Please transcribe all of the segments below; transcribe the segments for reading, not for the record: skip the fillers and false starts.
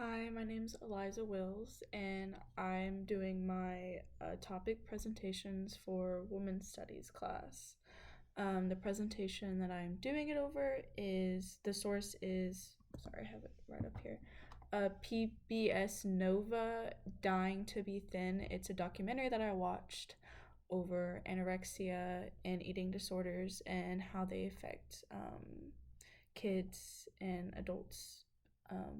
Hi, my name's Eliza Wills, and I'm doing my topic presentations for Women's Studies class. The presentation that I'm doing it over is the source is sorry, I have it right up here. PBS Nova, Dying to Be Thin. It's a documentary that I watched over anorexia and eating disorders and how they affect kids and adults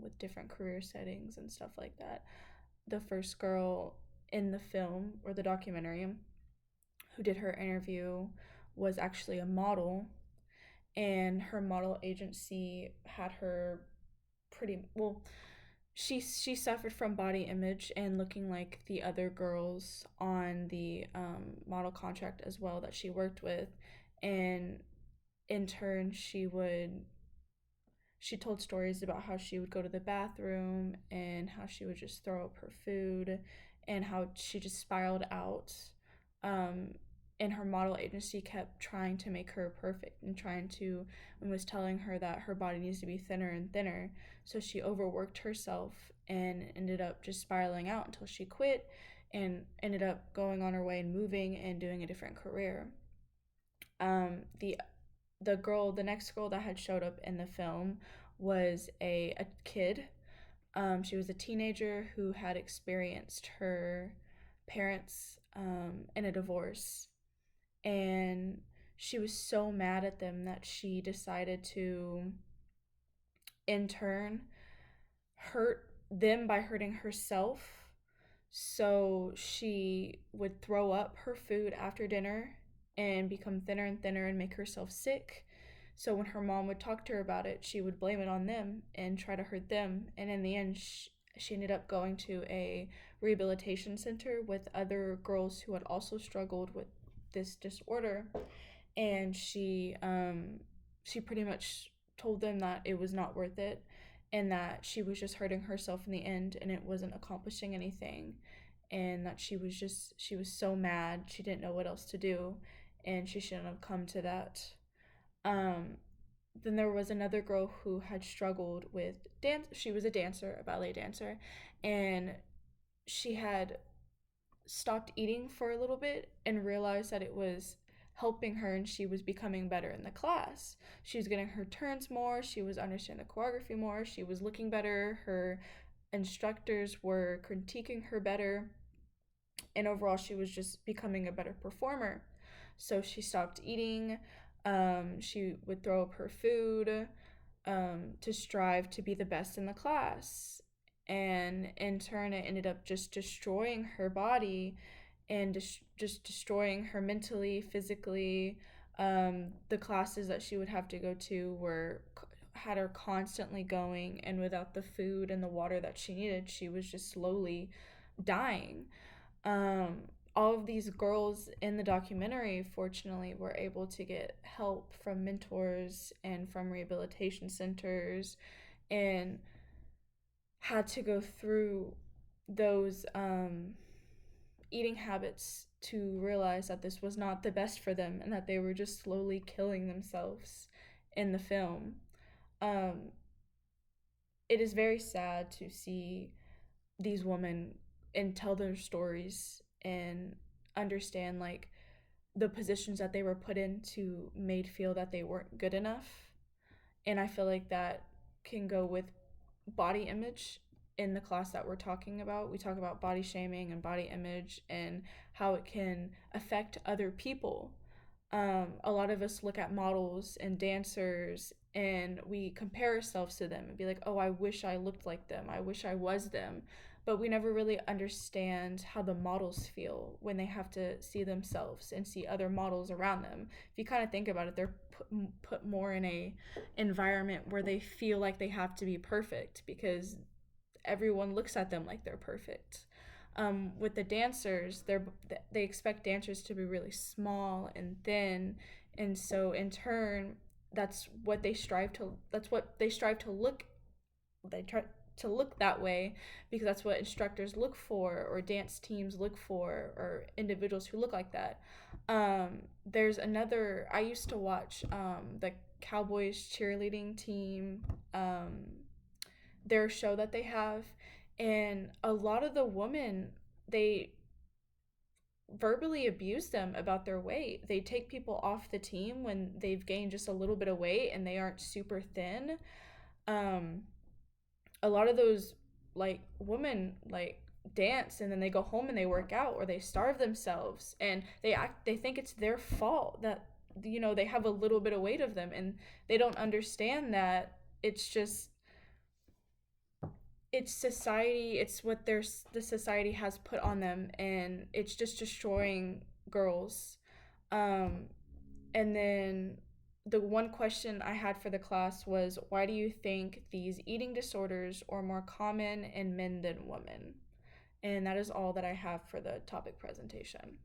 with different career settings and stuff like that. The first girl in the film or the documentary who did her interview was actually a model, and her model agency had her pretty well. She suffered from body image and looking like the other girls on the model contract as well that she worked with, and in turn she told stories about how she would go to the bathroom and how she would just throw up her food and how she just spiraled out. Um, and her model agency kept trying to make her perfect and was telling her that her body needs to be thinner and thinner. So she overworked herself and ended up just spiraling out until she quit and ended up going on her way and moving and doing a different career. The next girl that had showed up in the film was a kid. She was a teenager who had experienced her parents in a divorce, and she was so mad at them that she decided to, in turn, hurt them by hurting herself. So she would throw up her food after dinner and become thinner and thinner and make herself sick. So when her mom would talk to her about it, she would blame it on them and try to hurt them. And in the end, she ended up going to a rehabilitation center with other girls who had also struggled with this disorder. And she pretty much told them that it was not worth it and that she was just hurting herself in the end and it wasn't accomplishing anything, and that she was so mad she didn't know what else to do and she shouldn't have come to that. um then there was another girl who had struggled with dance. She was a dancer, a ballet dancer, and she had stopped eating for a little bit and realized that it was helping her and she was becoming better in the class. She was getting her turns more, she was understanding the choreography more, she was looking better, her instructors were critiquing her better, and overall she was just becoming a better performer. So she stopped eating. She would throw up her food to strive to be the best in the class, and in turn it ended up just destroying her body and just destroying her mentally, physically. The classes that she would have to go to were had her constantly going, and without the food and the water that she needed, she was just slowly dying. um, all of these girls in the documentary, fortunately, were able to get help from mentors and from rehabilitation centers and had to go through those eating habits to realize that this was not the best for them and that they were just slowly killing themselves in the film. Um, it is very sad to see these women and tell their stories and understand like the positions that they were put into made feel that they weren't good enough. And I feel like that can go with body image. In the class that we're talking about, we talk about body shaming and body image and how it can affect other people. A lot of us look at models and dancers and we compare ourselves to them and be like, oh, I wish I looked like them. I wish I was them. But we never really understand how the models feel when they have to see themselves and see other models around them. If you kind of think about it, they're put more in a environment where they feel like they have to be perfect because everyone looks at them like they're perfect. With the dancers, they expect dancers to be really small and thin, and so in turn, that's what they strive to look. They try to look that way because that's what instructors look for, or dance teams look for, or individuals who look like that. There's another. I used to watch the Cowboys cheerleading team. their show that they have, and a lot of the women, they verbally abuse them about their weight. They take people off the team when they've gained just a little bit of weight and they aren't super thin. Um, a lot of those like women like dance and then they go home and they work out or they starve themselves and they think it's their fault that they have a little bit of weight of them, and they don't understand that it's just it's society, it's what the society has put on them, and it's just destroying girls. um and then the one question I had for the class was, why do you think these eating disorders are more common in men than women? And that is all that I have for the topic presentation.